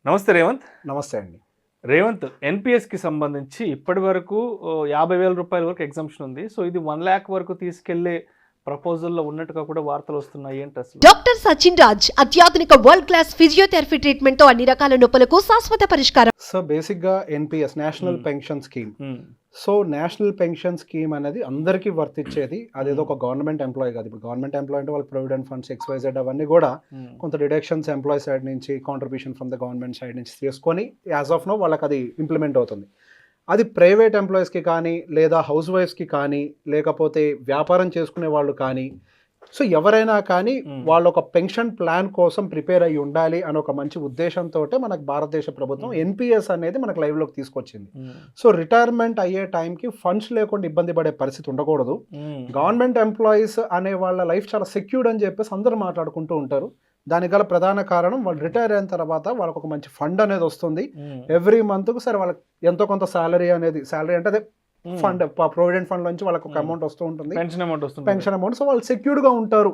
నమస్తే రేవంత్. నమస్తే అండి. రేవంత్, ఎన్‌పీఎస్‌కి సంబంధించి ఇప్పటి వరకు 50,000 రూపాయల వరకు ఎగ్జంప్షన్ ఉంది. సో ఇది 1,00,000 వరకు తీసుకెళ్లే ప్రపోజల్‌లో ఉన్నట్టుగా కూడా వార్తలు వస్తున్నాయి. ఏంటి అసలు? డాక్టర్ సచిన్ రాజ్ అత్యాధునిక వరల్డ్ క్లాస్ ఫిజియోథెరపీ ట్రీట్మెంట్ తో అన్ని రకాల నొప్పులకు శాశ్వత పరిష్కారం. సో బేసిక్గా NPS national pension scheme. So national pension scheme అనేది అందరికీ వర్తించేది. అదేదో ఒక గవర్నమెంట్ ఎంప్లాయీ కాదు. ఇప్పుడు గవర్నమెంట్ ఎంప్లాయీ అంటే వాళ్ళకి ప్రొవిడెంట్ ఫండ్స్ XYZ అవన్నీ కూడా కొంత డిడక్షన్స్ ఎంప్లాయీ సైడ్ నుంచి, contribution from the government side నుంచి తీసుకొని యాజ్ ఆఫ్ నో వాళ్ళకి అది ఇంప్లిమెంట్ అవుతుంది. అది ప్రైవేట్ ఎంప్లాయీస్కి కానీ, లేదా హౌస్ వైఫ్స్కి కానీ, లేకపోతే వ్యాపారం చేసుకునే వాళ్ళు కానీ, సో ఎవరైనా కానీ వాళ్ళు ఒక పెన్షన్ ప్లాన్ కోసం ప్రిపేర్ అయ్యి ఉండాలి అని ఒక మంచి ఉద్దేశంతో మనకు భారతదేశ ప్రభుత్వం ఎన్పిఎస్ అనేది మనకు లైవ్లోకి తీసుకొచ్చింది. సో రిటైర్మెంట్ అయ్యే టైంకి ఫండ్స్ లేకుండా ఇబ్బంది పడే పరిస్థితి ఉండకూడదు. గవర్నమెంట్ ఎంప్లాయీస్ అనే వాళ్ళ లైఫ్ చాలా సెక్యూర్డ్ అని చెప్పేసి అందరూ మాట్లాడుకుంటూ ఉంటారు. దానికి గల ప్రధాన కారణం వాళ్ళు రిటైర్ అయిన తర్వాత వాళ్ళకు ఒక మంచి ఫండ్ అనేది వస్తుంది. ఎవ్రీ మంత్కు సరే వాళ్ళకి ఎంతో కొంత శాలరీ అంటే అదే ఫండ్, ప్రొవిడెంట్ ఫండ్ నుంచి వాళ్ళకి ఒక అమౌంట్ వస్తూ ఉంటుంది, పెన్షన్ అమౌంట్. సో వాళ్ళు సెక్యూర్డ్ గా ఉంటారు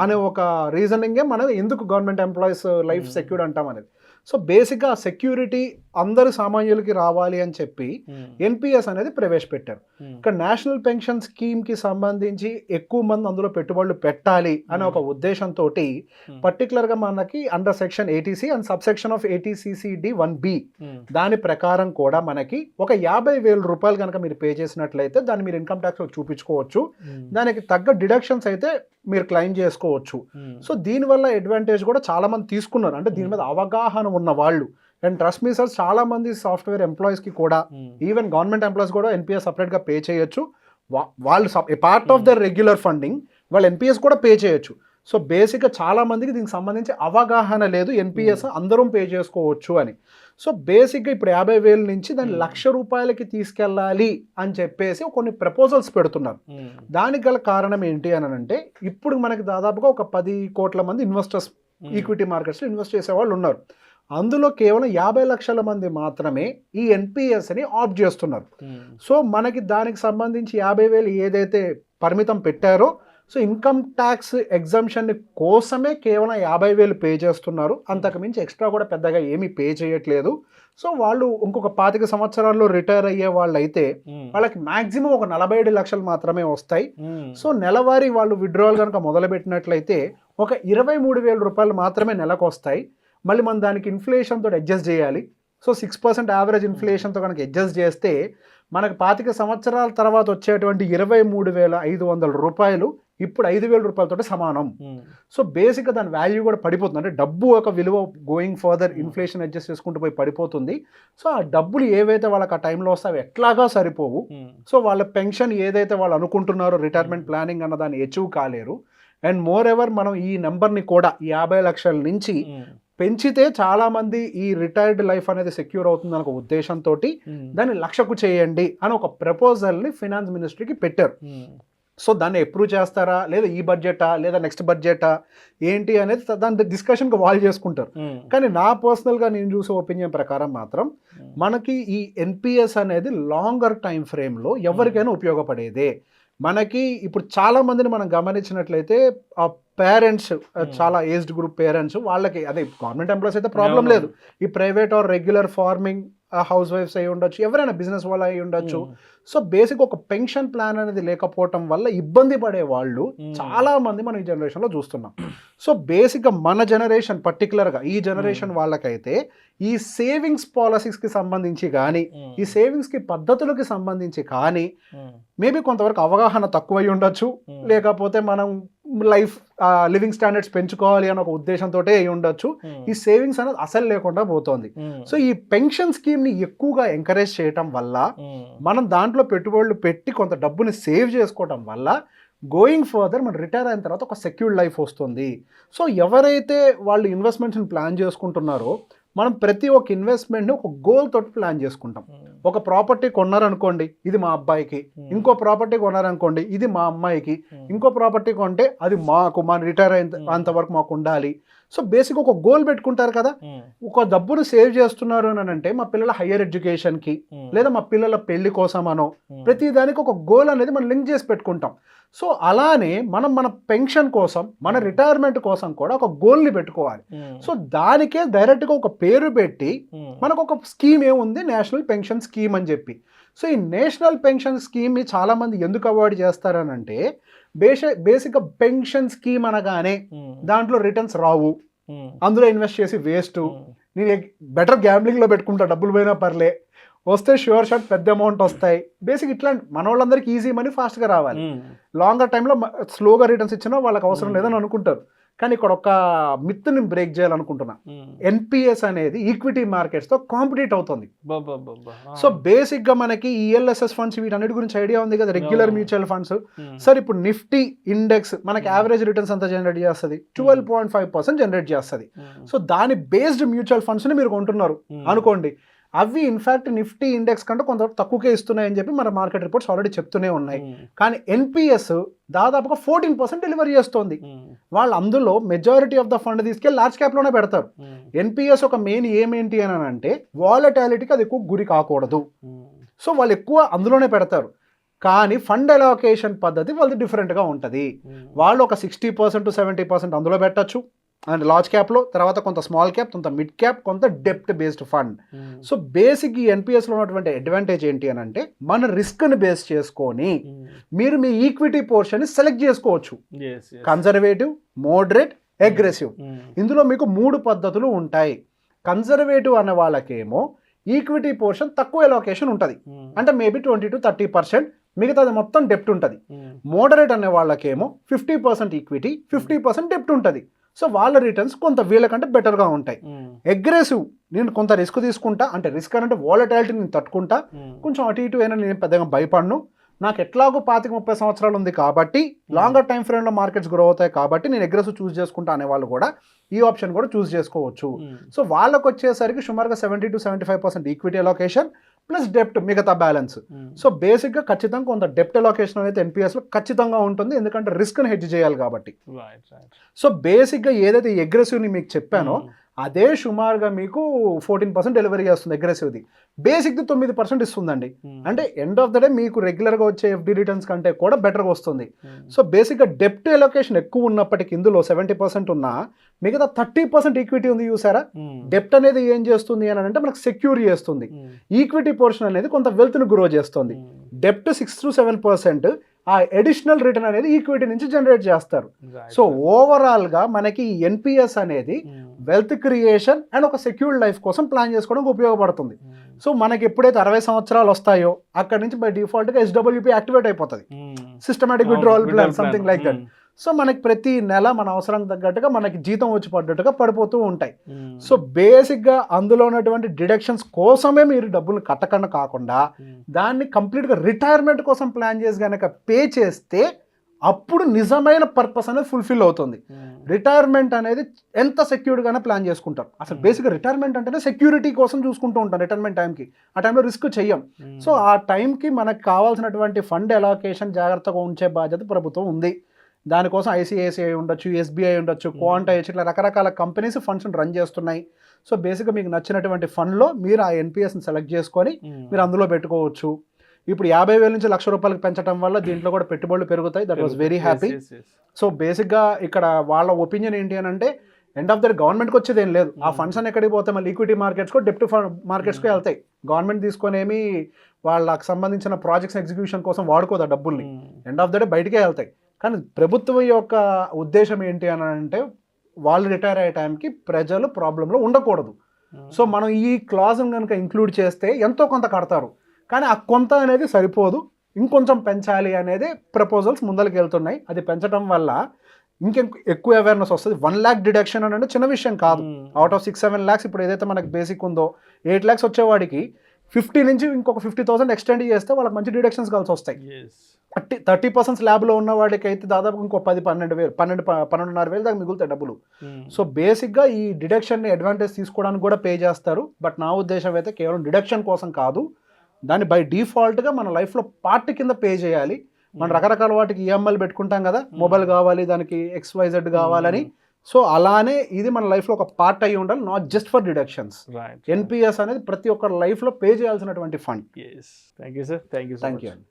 అనే ఒక రీజనింగే మనం ఎందుకు గవర్నమెంట్ ఎంప్లాయీస్ లైఫ్ సెక్యూర్డ్ అంటాం అనేది. సో బేసిక్గా సెక్యూరిటీ అందరు సామాన్యులకి రావాలి అని చెప్పి ఎన్పిఎస్ అనేది ప్రవేశపెట్టారు. ఇక్కడ నేషనల్ పెన్షన్ స్కీమ్ కి సంబంధించి ఎక్కువ మంది అందులో పెట్టుబడులు పెట్టాలి అనే ఒక ఉద్దేశంతో పర్టికులర్ గా మనకి under section 80C and sub section of 80CCD1B దాని ప్రకారం కూడా మనకి ఒక 50,000 రూపాయలు కనుక మీరు పే చేసినట్లయితే దాన్ని మీరు ఇన్కమ్ ట్యాక్స్ చూపించుకోవచ్చు. దానికి తగ్గ డిడక్షన్స్ అయితే మీరు క్లెయిమ్ చేసుకోవచ్చు. సో దీనివల్ల అడ్వాంటేజ్ కూడా చాలా మంది తీసుకున్నారు. అంటే దీని మీద అవగాహన ఉన్న వాళ్ళు. అండ్ ట్రస్ట్ మీ సార్, చాలా మంది సాఫ్ట్వేర్ ఎంప్లాయీస్కి కూడా, ఈవెన్ గవర్నమెంట్ ఎంప్లాయీస్ కూడా ఎన్పిఎస్ సపరేట్గా పే చేయొచ్చు. వాళ్ళు part of the regular funding వాళ్ళు ఎన్పిఎస్ కూడా పే చేయొచ్చు. సో బేసిక్గా చాలా మందికి దీనికి సంబంధించి అవగాహన లేదు, ఎన్పిఎస్ అందరం పే చేసుకోవచ్చు అని. సో బేసిక్గా ఇప్పుడు 50,000 నుంచి దాన్ని 1,00,000 రూపాయలకి తీసుకెళ్ళాలి అని చెప్పేసి కొన్ని ప్రపోజల్స్ పెడుతున్నారు. దానికి గల కారణం ఏంటి అని అంటే, ఇప్పుడు మనకి దాదాపుగా ఒక 10 కోట్ల మంది ఇన్వెస్టర్స్ ఈక్విటీ మార్కెట్స్లో ఇన్వెస్ట్ చేసే వాళ్ళు ఉన్నారు. అందులో కేవలం 50 లక్షల మంది మాత్రమే ఈ ఎన్పిఎస్ని ఆప్ట్ చేస్తున్నారు. సో మనకి దానికి సంబంధించి 50,000 ఏదైతే పరిమితం పెట్టారో, సో ఇన్కమ్ ట్యాక్స్ ఎగ్జంప్షన్ కోసమే కేవలం 50,000 పే చేస్తున్నారు. అంతకుమించి ఎక్స్ట్రా కూడా పెద్దగా ఏమీ పే చేయట్లేదు. సో వాళ్ళు ఇంకొక 25 సంవత్సరాల్లో రిటైర్ అయ్యే వాళ్ళు అయితే వాళ్ళకి మాక్సిమం ఒక 47 లక్షలు మాత్రమే వస్తాయి. సో నెలవారీ వాళ్ళు విత్డ్రావల్ కనుక మొదలుపెట్టినట్లయితే ఒక 23,000 రూపాయలు మాత్రమే నెలకు వస్తాయి. మళ్ళీ మనం దానికి ఇన్ఫ్లేషన్తో అడ్జస్ట్ చేయాలి. సో 6% యావరేజ్ ఇన్ఫ్లేషన్తో కనుక అడ్జస్ట్ చేస్తే మనకు 25 సంవత్సరాల తర్వాత వచ్చేటువంటి 23,500 రూపాయలు ఇప్పుడు 5,000 రూపాయలతో సమానం. సో బేసిక్గా దాని వాల్యూ కూడా పడిపోతుంది. అంటే డబ్బు ఒక విలువ గోయింగ్ ఫర్దర్ ఇన్ఫ్లేషన్ అడ్జస్ట్ చేసుకుంటూ పోయి పడిపోతుంది. సో ఆ డబ్బులు ఏవైతే వాళ్ళకి ఆ టైంలో వస్తే అవి ఎట్లాగా సరిపోవు. సో వాళ్ళ పెన్షన్ ఏదైతే వాళ్ళు అనుకుంటున్నారో రిటైర్మెంట్ ప్లానింగ్ అన్న దాన్ని అచీవ్ కాలేరు. అండ్ మోర్ ఎవర్ మనం ఈ నెంబర్ని కూడా 50 లక్షల నుంచి పెంచితే చాలా మంది ఈ రిటైర్డ్ లైఫ్ అనేది సెక్యూర్ అవుతుంది అనే ఒక ఉద్దేశంతో దాన్ని 1,00,000కు చేయండి అని ఒక ప్రపోజల్ని ఫైనాన్స్ మినిస్ట్రీకి పెట్టారు. సో దాన్ని అప్రూవ్ చేస్తారా, లేదా ఈ బడ్జెటా, లేదా నెక్స్ట్ బడ్జెటా ఏంటి అనేది దాని డిస్కషన్కి వాళ్ళు చేసుకుంటారు. కానీ నా పర్సనల్గా నేను చూసే ఒపీనియన్ ప్రకారం మాత్రం మనకి ఈ ఎన్పిఎస్ అనేది లాంగర్ టైం ఫ్రేమ్లో ఎవరికైనా ఉపయోగపడేదే. మనకి ఇప్పుడు చాలా మందిని మనం గమనించినట్లయితే ఆ పేరెంట్స్, చాలా ఏజ్డ్ గ్రూప్ పేరెంట్స్, వాళ్ళకి అదే గవర్నమెంట్ ఎంప్లాయీస్ అయితే ప్రాబ్లం లేదు. ఈ ప్రైవేట్ ఆర్ రెగ్యులర్ ఫార్మింగ్ హౌస్ వైఫ్స్ అయి ఉండొచ్చు, ఎవరైనా బిజినెస్ వాళ్ళు అయి ఉండొచ్చు. సో బేసిక్ ఒక పెన్షన్ ప్లాన్ అనేది లేకపోవటం వల్ల ఇబ్బంది పడే వాళ్ళు చాలా మంది మనం ఈ జనరేషన్లో చూస్తున్నాం. సో బేసిక్గా మన జనరేషన్ పర్టికులర్గా ఈ జనరేషన్ వాళ్ళకైతే ఈ సేవింగ్స్ పాలసీస్కి సంబంధించి కానీ, ఈ సేవింగ్స్కి పద్ధతులకి సంబంధించి కానీ మేబీ కొంతవరకు అవగాహన తక్కువై ఉండొచ్చు, లేకపోతే మనం లైఫ్ లివింగ్ స్టాండర్డ్స్ పెంచుకోవాలి అని ఒక ఉద్దేశంతో అయి ఉండొచ్చు. ఈ సేవింగ్స్ అనేది అసలు లేకుండా పోతుంది. సో ఈ పెన్షన్ స్కీమ్ని ఎక్కువగా ఎంకరేజ్ చేయటం వల్ల, మనం దాంట్లో పెట్టుబడులు పెట్టి కొంత డబ్బుని సేవ్ చేసుకోవటం వల్ల గోయింగ్ ఫర్దర్ మనం రిటైర్ అయిన తర్వాత ఒక సెక్యూర్డ్ లైఫ్ వస్తుంది. సో ఎవరైతే వాళ్ళు ఇన్వెస్ట్మెంట్స్ని ప్లాన్ చేసుకుంటున్నారో, మనం ప్రతి ఒక్క ఇన్వెస్ట్మెంట్ని ఒక గోల్ తోటి ప్లాన్ చేసుకుంటాం. ఒక ప్రాపర్టీ కొన్నారనుకోండి, ఇది మా అబ్బాయికి, ఇంకో ప్రాపర్టీ కొన్నారనుకోండి, ఇది మా అమ్మాయికి, ఇంకో ప్రాపర్టీ కొంటే అది మాకు, మన రిటైర్ అంతవరకు మాకు ఉండాలి. సో బేసిక్ ఒక గోల్ పెట్టుకుంటారు కదా, ఒక డబ్బును సేవ్ చేస్తున్నారు అని అంటే మా పిల్లల హయ్యర్ ఎడ్యుకేషన్కి లేదా మా పిల్లల పెళ్లి కోసమనో ప్రతి దానికి ఒక గోల్ అనేది మనం లింక్ చేసి పెట్టుకుంటాం. సో అలానే మనం మన పెన్షన్ కోసం, మన రిటైర్మెంట్ కోసం కూడా ఒక గోల్ని పెట్టుకోవాలి. సో దానికే డైరెక్ట్గా ఒక పేరు పెట్టి మనకు ఒక స్కీమ్ ఏముంది, నేషనల్ పెన్షన్ స్కీమ్ అని చెప్పి. సో ఈ నేషనల్ పెన్షన్ స్కీమ్ని చాలామంది ఎందుకు అవాయిడ్ చేస్తారనంటే, బేసిక్గా పెన్షన్ స్కీమ్ అనగానే దాంట్లో రిటర్న్స్ రావు, అందులో ఇన్వెస్ట్ చేసి వేస్ట్, నేను బెటర్ గ్యాంబ్లింగ్లో పెట్టుకుంటా, డబ్బులు పోయినా పర్లే, వస్తే షూర్ షాట్ పెద్ద అమౌంట్ వస్తాయి. బేసిక్ ఇట్లాంటి మన వాళ్ళందరికీ ఈజీ మనీ ఫాస్ట్గా రావాలి, లాంగర్ టైంలో స్లోగా రిటర్న్స్ ఇచ్చినా వాళ్ళకి అవసరం లేదని అనుకుంటారు. కానీ ఇక్కడ ఒక మిత్ని బ్రేక్ చేయాలనుకుంటున్నా. ఎన్పిఎస్ అనేది ఈక్విటీ మార్కెట్స్తో కాంపిటీట్ అవుతుంది. సో బేసిక్గా మనకి ఈఎల్ఎస్ఎస్ ఫండ్స్ వీటన్నిటి గురించి ఐడియా ఉంది కదా, రెగ్యులర్ మ్యూచువల్ ఫండ్స్. సార్ ఇప్పుడు నిఫ్టీ ఇండెక్స్ మనకి యావరేజ్ రిటర్న్స్ అంతా జనరేట్ చేస్తుంది, 12.5% జనరేట్ చేస్తుంది. సో దాని బేస్డ్ మ్యూచువల్ ఫండ్స్ని మీరు కొంటున్నారు అనుకోండి, అవి ఇన్ఫ్యాక్ట్ నిఫ్టీ ఇండెక్స్ కంటే కొంత తక్కువకే ఇస్తున్నాయని చెప్పి మన మార్కెట్ రిపోర్ట్స్ ఆల్రెడీ చెప్తూనే ఉన్నాయి. కానీ ఎన్పిఎస్ దాదాపుగా 14% డెలివరీ చేస్తుంది. వాళ్ళు అందులో మెజారిటీ ఆఫ్ ద ఫండ్ తీసుకెళ్ళి లార్జ్ క్యాప్లోనే పెడతారు. ఎన్పిఎస్ ఒక మెయిన్ ఏమేంటి అని అంటే వాలటాలిటీకి అది ఎక్కువ గురి కాకూడదు. సో వాళ్ళు ఎక్కువ అందులోనే పెడతారు. కానీ ఫండ్ అలోకేషన్ పద్ధతి వాళ్ళది డిఫరెంట్గా ఉంటుంది. వాళ్ళు ఒక 60% to 70% అందులో పెట్టచ్చు అండ్ లార్జ్ క్యాప్లో, తర్వాత కొంత స్మాల్ క్యాప్, కొంత మిడ్ క్యాప్, కొంత డెప్ట్ బేస్డ్ ఫండ్. సో బేసిక్ ఈ ఎన్పిఎస్లో ఉన్నటువంటి అడ్వాంటేజ్ ఏంటి అని అంటే, మన రిస్క్ని బేస్ చేసుకొని మీరు మీ ఈక్విటీ పోర్షన్ని సెలెక్ట్ చేసుకోవచ్చు. Conservative, moderate, aggressive. ఇందులో మీకు 3 పద్ధతులు ఉంటాయి. కన్జర్వేటివ్ అనే వాళ్ళకేమో ఈక్విటీ పోర్షన్ తక్కువ అలోకేషన్ ఉంటుంది, అంటే మేబీ 20 to 30%, మిగతాది మొత్తం డెప్ట్ ఉంటుంది. మోడరేట్ అనే వాళ్ళకేమో 50% ఈక్విటీ, 50% డెప్ట్ ఉంటుంది. సో వాళ్ళ రిటర్న్స్ కొంత వీళ్ళకంటే బెటర్గా ఉంటాయి. అగ్రెసివ్, నేను కొంత రిస్క్ తీసుకుంటా, అంటే రిస్క్ అంటే వాలటాలిటీ నేను తట్టుకుంటా, కొంచెం అటు ఇటు అయినా నేను పెద్దగా భయపడను, నాకు ఎట్లాగో 25-30 సంవత్సరాలు ఉంది కాబట్టి, లాంగర్ టైం ఫ్రేమ్లో మార్కెట్స్ గ్రో అవుతాయి కాబట్టి నేను అగ్రెసివ్ చూస్ చేసుకుంటా అనే వాళ్ళు కూడా ఈ ఆప్షన్ కూడా చూస్ చేసుకోవచ్చు. సో వాళ్ళకు వచ్చేసరికి సుమారుగా 70 to 75% ఈక్విటీ అలోకేషన్ ప్లస్ డెప్ట్, మిగతా బ్యాలెన్స్. సో బేసిక్గా ఖచ్చితంగా కొంత డెప్ట్ అలోకేషన్ అనేది ఎన్పిఎస్లో ఖచ్చితంగా ఉంటుంది, ఎందుకంటే రిస్క్ని హెడ్జ్ చేయాలి కాబట్టి. సో బేసిక్గా ఏదైతే అగ్రెసివ్ని మీకు చెప్పానో అదే సుమారుగా మీకు 14% డెలివరీ చేస్తుంది అగ్రెసివ్ది. బేసిక్ది 9% ఇస్తుందండి. అంటే ఎండ్ ఆఫ్ ద డే మీకు రెగ్యులర్గా వచ్చే ఎఫ్డి రిటర్న్స్ కంటే కూడా బెటర్గా వస్తుంది. సో బేసిక్గా డెప్ట్ అలొకేషన్ ఎక్కువ ఉన్నప్పటికీ ఇందులో 70% ఉన్నా మిగతా 30% ఈక్విటీ ఉంది చూసారా. డెప్ట్ అనేది ఏం చేస్తుంది అని అంటే మనకు సెక్యూర్ చేస్తుంది, ఈక్విటీ పోర్షన్ అనేది కొంత వెల్త్ని గ్రో చేస్తుంది. డెప్ట్ 6 to 7%, ఆ అడిషనల్ రిటర్న్ అనేది ఈక్విటీ నుంచి జనరేట్ చేస్తారు. సో ఓవరాల్గా మనకి ఎన్పిఎస్ అనేది వెల్త్ క్రియేషన్ అండ్ ఒక సెక్యూర్డ్ లైఫ్ కోసం ప్లాన్ చేసుకోవడానికి ఉపయోగపడుతుంది. సో మనకి ఎప్పుడైతే 60 సంవత్సరాలు వస్తాయో అక్కడ నుంచి బై డిఫాల్ట్గా ఎస్డబ్ల్యూపీ యాక్టివేట్ అయిపోతుంది, systematic withdrawal plan, something like that. So మనకి ప్రతి నెల మన అవసరం తగ్గట్టుగా మనకి జీతం వచ్చి పడ్డట్టుగా పడిపోతూ ఉంటాయి. సో బేసిక్గా అందులో ఉన్నటువంటి డిడక్షన్స్ కోసమే మీరు డబ్బులు కట్టకుండా కాకుండా దాన్ని కంప్లీట్గా రిటైర్మెంట్ కోసం ప్లాన్ చేసి కనుక పే చేస్తే అప్పుడు నిజమైన పర్పస్ అనేది ఫుల్ఫిల్ అవుతుంది. రిటైర్మెంట్ అనేది ఎంత సెక్యూర్డ్గానే ప్లాన్ చేసుకుంటారు. అసలు బేసిక్గా రిటైర్మెంట్ అంటేనే సెక్యూరిటీ కోసం చూసుకుంటూ ఉంటాం. రిటైర్మెంట్ టైంకి ఆ టైంలో రిస్క్ చెయ్యం. సో ఆ టైంకి మనకు కావాల్సినటువంటి ఫండ్ అలొకేషన్ జాగ్రత్తగా ఉంచే బాధ్యత ప్రభుత్వం ఉంది. దానికోసం ఐసిఐసిఐ ఉండొచ్చు, ఎస్బీఐ ఉండొచ్చు, క్వాంటా ఇట్లా రకరకాల కంపెనీస్ ఫండ్స్ని రన్ చేస్తున్నాయి. సో బేసిక్గా మీకు నచ్చినటువంటి ఫండ్లో మీరు ఆ ఎన్పిఎస్ని సెలెక్ట్ చేసుకొని మీరు అందులో పెట్టుకోవచ్చు. ఇప్పుడు 50,000 నుంచి ₹1,00,000 పెంచడం వల్ల దీంట్లో కూడా పెట్టుబడులు పెరుగుతాయి. That was very happy. So బేసిక్గా ఇక్కడ వాళ్ళ ఒపీనియన్ ఏంటి అని అంటే, ఎండ్ ఆఫ్ ద గవర్నమెంట్కి వచ్చేది ఏం లేదు. ఆ ఫండ్స్ అని ఎక్కడికి పోతాయి, మళ్ళీ ఈక్విటీ మార్కెట్స్కో డెప్ట్ మార్కెట్స్కో వెళ్తాయి. గవర్నమెంట్ తీసుకొనేమి వాళ్ళకి సంబంధించిన ప్రాజెక్ట్స్ ఎగ్జిక్యూషన్ కోసం వాడుకోదు ఆ డబ్బుల్ని. ఎండ్ ఆఫ్ ద డే బయటకే వెళ్తాయి. కానీ ప్రభుత్వం యొక్క ఉద్దేశం ఏంటి అని అంటే, వాళ్ళు రిటైర్ అయ్యే టైంకి ప్రజలు ప్రాబ్లంలో ఉండకూడదు. సో మనం ఈ క్లాజ్ని కనుక ఇంక్లూడ్ చేస్తే ఎంతో కొంత కడతారు, కానీ ఆ కొంత అనేది సరిపోదు, ఇంకొంచెం పెంచాలి అనేది ప్రపోజల్స్ ముందరికి వెళ్తున్నాయి. అది పెంచడం వల్ల ఎక్కువ అవేర్నెస్ వస్తుంది. 1 lakh డిడక్షన్ అని అంటే చిన్న విషయం కాదు. అవుట్ ఆఫ్ 6-7 lakhs ఇప్పుడు ఏదైతే మనకి బేసిక్ ఉందో 8 lakhs వచ్చేవాడికి 50 నుంచి ఇంకొక 50,000 ఎక్స్టెండ్ చేస్తే వాళ్ళకి మంచి డిడక్షన్స్ కలిసి వస్తాయి. 30% స్లాబ్లో ఉన్న వాడికి అయితే దాదాపు ఇంకో 12,000 దాకా మిగులుతాయి డబ్బులు. సో బేసిక్గా ఈ డిడక్షన్ని అడ్వాంటేజ్ తీసుకోవడానికి కూడా పే చేస్తారు. బట్ నా ఉద్దేశం అయితే కేవలం డిడక్షన్ కోసం కాదు, దాన్ని బై డిఫాల్ట్గా మన లైఫ్లో పార్ట్ కింద పే చేయాలి. మనం రకరకాల వాటికి ఈఎంఐలు పెట్టుకుంటాం కదా, మొబైల్ కావాలి, దానికి XYZ కావాలని. సో అలానే ఇది మన లైఫ్లో ఒక పార్ట్ అయ్యి ఉండాలి, not just for deductions. Right. NPS అనేది ప్రతి ఒక్కరి లైఫ్లో పే చేయాల్సినటువంటి fund. Thank you sir, thank you. Thank you అండి.